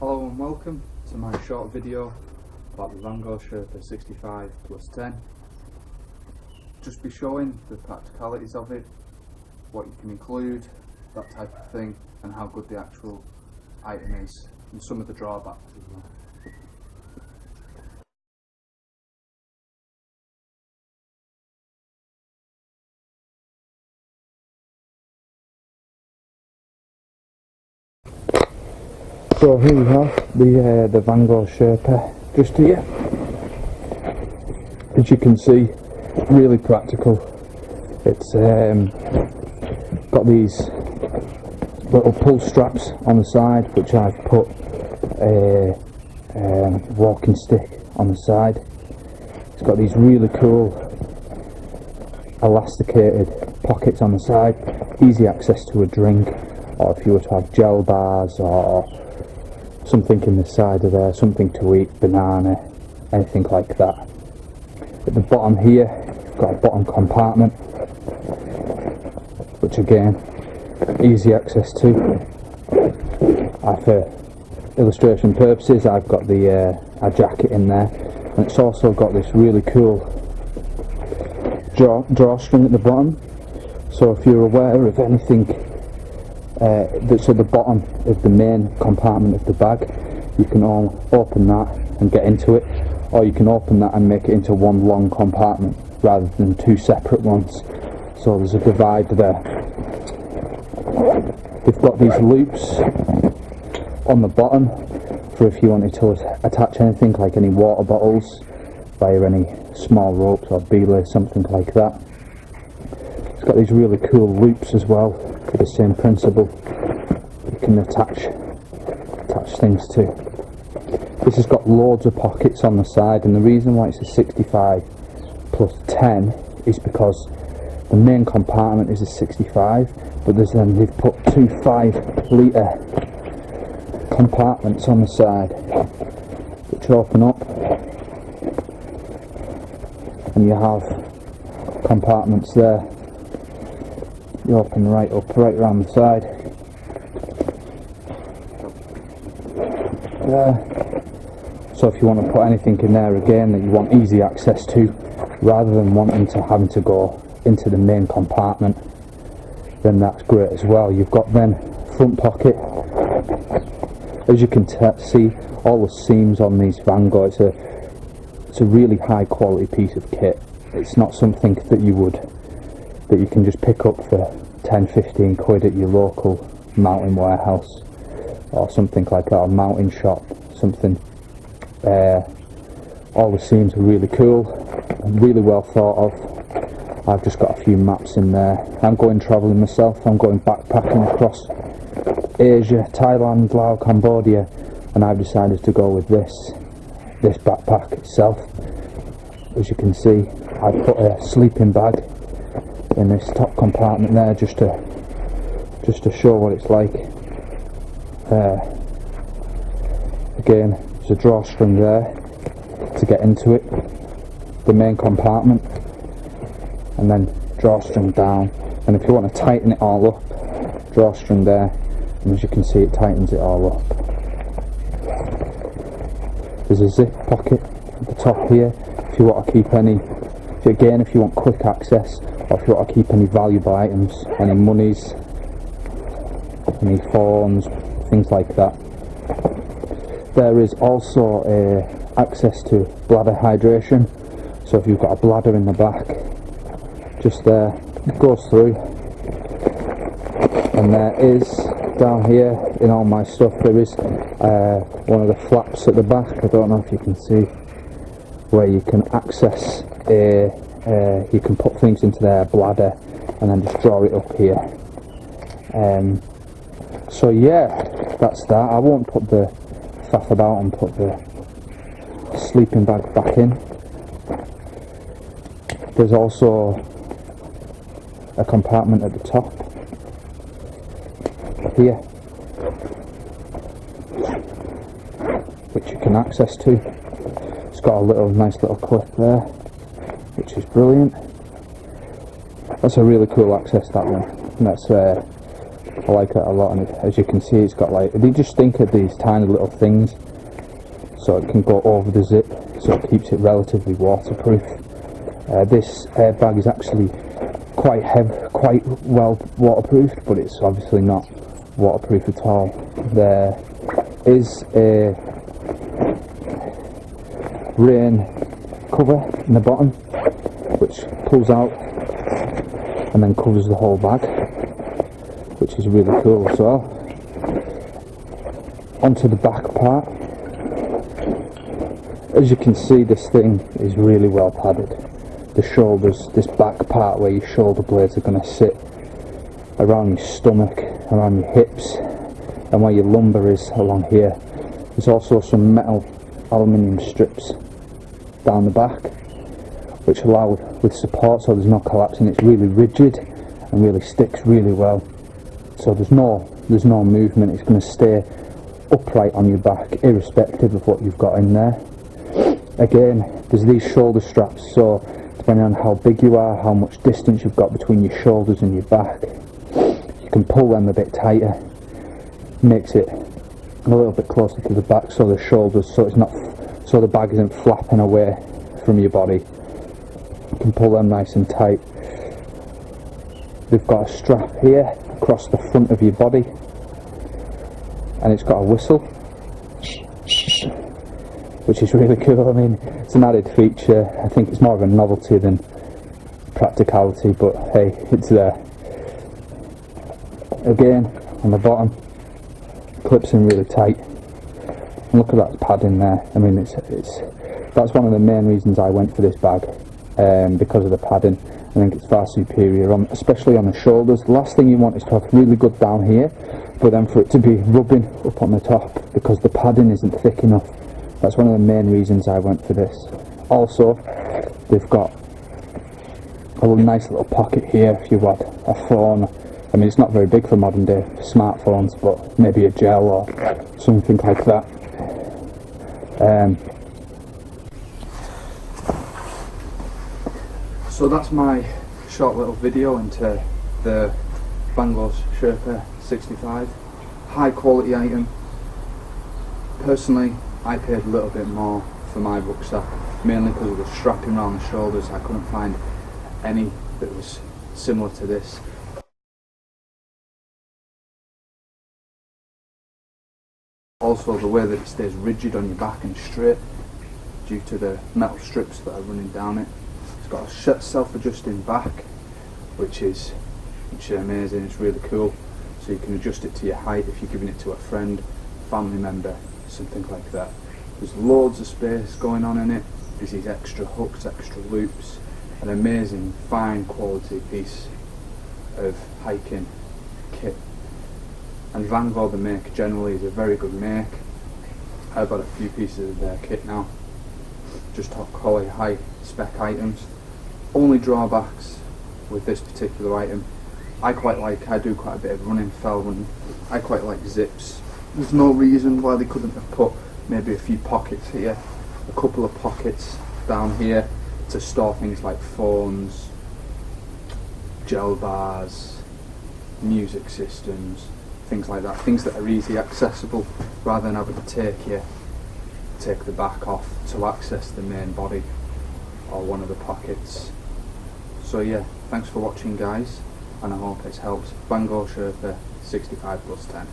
Hello and welcome to my short video about the Vango Sherpa 65 plus 10. Just be showing the practicalities of it, what you can include, that type of thing, and how good the actual item is, and some of the drawbacks as well. So here we have the Vango Sherpa just here. As you can see, really practical. It's got these little pull straps on the side, which I've put a walking stick on the side. It's got these really cool elasticated pockets on the side, easy access to a drink, or if you were to have gel bars or something in the side of there, something to eat, banana, anything like that. At the bottom here, you've got a bottom compartment, which again, easy access to. For illustration purposes, I've got the a jacket in there, and it's also got this really cool drawstring at the bottom. So if you're aware of anything that's at the bottom of the main compartment of the bag, you can all open that and get into it, or you can open that and make it into one long compartment rather than two separate ones. So there's a divide there. We've got these loops on the bottom for if you wanted to attach anything like any water bottles via any small ropes or belays, something like that. It's got these really cool loops as well, for the same principle. You can attach things to. This has got loads of pockets on the side, and the reason why it's a 65 plus 10 is because the main compartment is a 65, but they've put two 5-litre compartments on the side, which open up, and you have compartments there. You open right up, right around the side. There. So if you want to put anything in there again that you want easy access to, rather than having to go into the main compartment, then that's great as well. You've got then front pocket. As you can see, all the seams on these Vango, it's a really high quality piece of kit. It's not something that you can just pick up for 10-15 quid at your local mountain warehouse or something like that, or mountain shop, something. All the seams are really cool and really well thought of. I've just got a few maps in there. I'm going travelling myself. I'm going backpacking across Asia, Thailand, Laos, Cambodia, and I've decided to go with this backpack itself. As you can see, I put a sleeping bag in this top compartment there, just to show what it's like. Again, there's a drawstring there to get into it, the main compartment, and then drawstring down. And if you want to tighten it all up, drawstring there, and as you can see, it tightens it all up. There's a zip pocket at the top here if you want to keep if you want quick access, or if you want to keep any valuable items, any monies, any phones, things like that. There is also access to bladder hydration, so if you've got a bladder in the back, just there, it goes through. And there is, down here in all my stuff, there is one of the flaps at the back, I don't know if you can see, where you can access you can put things into their bladder and then just draw it up here. So yeah, that's that. I won't put the faff about and put the sleeping bag back in. There's also a compartment at the top here, which you can access to. It's got a nice little clip there, which is brilliant. That's a really cool access, that one. And that's I like it a lot, and as you can see, it's got like, they just think of these tiny little things so it can go over the zip, so it keeps it relatively waterproof. This airbag is actually quite heavy, quite well waterproofed, but it's obviously not waterproof at all. There is a rain cover in the bottom which pulls out and then covers the whole bag, which is really cool as well. Onto the back part, as you can see, this thing is really well padded. The shoulders, this back part where your shoulder blades are going to sit, around your stomach, around your hips, and where your lumbar is along here. There's also some metal aluminium strips down the back which allow with support, so there's no collapsing. It's really rigid and really sticks really well, so there's no movement. It's going to stay upright on your back irrespective of what you've got in there. Again, there's these shoulder straps, so depending on how big you are, how much distance you've got between your shoulders and your back, you can pull them a bit tighter. Makes it a little bit closer to the back, so the shoulders, so the bag isn't flapping away from your body. You can pull them nice and tight. They've got a strap here across the front of your body, and it's got a whistle, which is really cool. I mean, it's an added feature. I think it's more of a novelty than practicality, but hey, it's there. Again, on the bottom, clips in really tight. And look at that padding there. I mean, that's one of the main reasons I went for this bag, because of the padding. I think it's far superior, especially on the shoulders. The last thing you want is to have really good down here, but then for it to be rubbing up on the top because the padding isn't thick enough. That's one of the main reasons I went for this. Also, they've got a nice little pocket here if you want a phone. I mean, it's not very big for modern day smartphones, but maybe a gel or something like that. So that's my short little video into the Vango Sherpa 65. High quality item. Personally, I paid a little bit more for my rucksack, mainly because of the strapping around the shoulders. I couldn't find any that was similar to this. Also, the way that it stays rigid on your back and straight due to the metal strips that are running down it. It's got a self-adjusting back, which is amazing. It's really cool. So you can adjust it to your height if you're giving it to a friend, family member, something like that. There's loads of space going on in it. There's these extra hooks, extra loops. An amazing, fine quality piece of hiking kit. And Vango, the make generally, is a very good make. I've got a few pieces of their kit now. Just top quality, high spec items. Only drawbacks with this particular item, I do quite a bit of running, fell running. I quite like zips. There's no reason why they couldn't have put maybe a few pockets here, a couple of pockets down here to store things like phones, gel bars, music systems, things like that, things that are easily accessible, rather than having to take the back off to access the main body or one of the pockets. So yeah, thanks for watching guys, and I hope it's helped. Vango Sherpa 65+10.